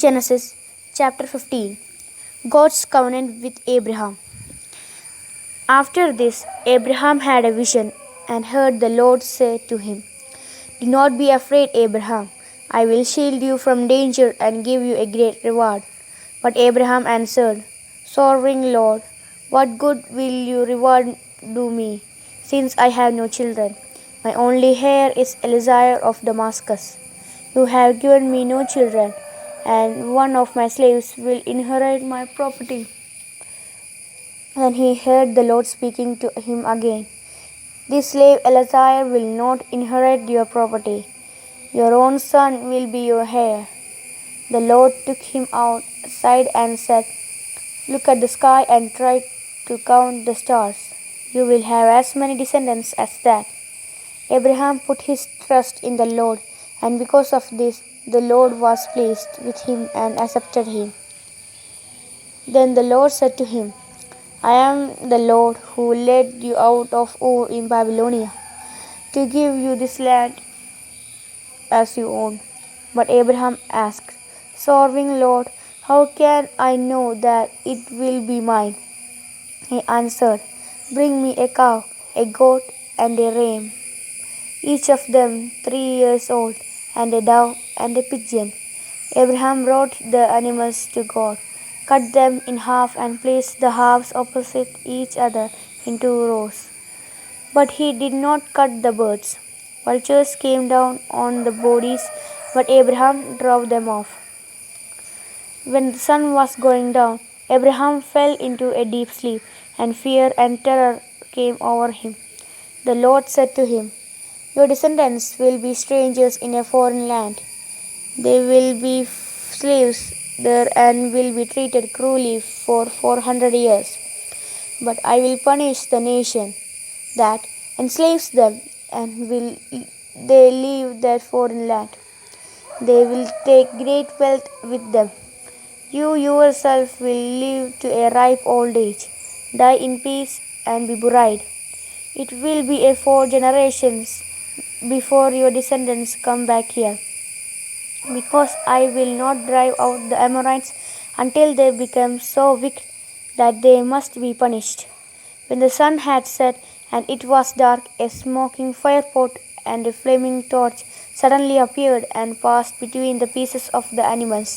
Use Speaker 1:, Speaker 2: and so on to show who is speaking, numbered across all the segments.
Speaker 1: Genesis chapter 15. God's covenant with Abraham. After this, Abraham had a vision and heard the Lord say to him, "Do not be afraid, Abraham. I will shield you from danger and give you a great reward." But Abraham answered, "Sovereign Lord, what good will your reward do me, since I have no children? My only heir is Eliezer of Damascus. You have given me no children, and one of my slaves will inherit my property." Then he heard the Lord speaking to him again. "This slave Eliezer will not inherit your property. Your own son will be your heir." The Lord took him outside and said, "Look at the sky and try to count the stars. You will have as many descendants as that." Abraham put his trust in the Lord, and because of this, the Lord was pleased with him and accepted him. Then the Lord said to him, "I am the Lord who led you out of Ur in Babylonia to give you this land as you own." But Abraham asked, "Sovereign Lord, how can I know that it will be mine?" He answered, "Bring me a cow, a goat, and a ram, each of them 3 years old, and a dove and a pigeon." Abraham brought the animals to God, cut them in half, and placed the halves opposite each other in 2 rows. But he did not cut the birds. Vultures came down on the bodies, but Abraham drove them off. When the sun was going down, Abraham fell into a deep sleep, and fear and terror came over him. The Lord said to him, "Your descendants will be strangers in a foreign land. They will be slaves there and will be treated cruelly for 400 years. But I will punish the nation that enslaves them, and will they leave their foreign land. They will take great wealth with them. You yourself will live to a ripe old age, die in peace, and be buried. It will be 4 generations before your descendants come back here, because I will not drive out the Amorites until they become so wicked that they must be punished." When the sun had set and it was dark, a smoking firepot and a flaming torch suddenly appeared and passed between the pieces of the animals.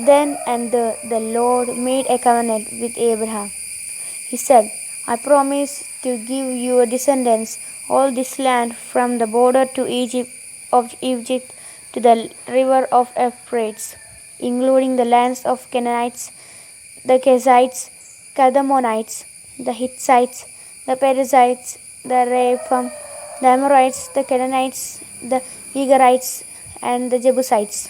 Speaker 1: Then and there the Lord made a covenant with Abraham. He said, "I promise to give your descendants all this land from the border of Egypt to the river of Euphrates, including the lands of Canaanites, the Kenizzites, Kadmonites, the Hittites, the Perizzites, the Rephaim, the Amorites, the Canaanites, the Egerites, and the Jebusites."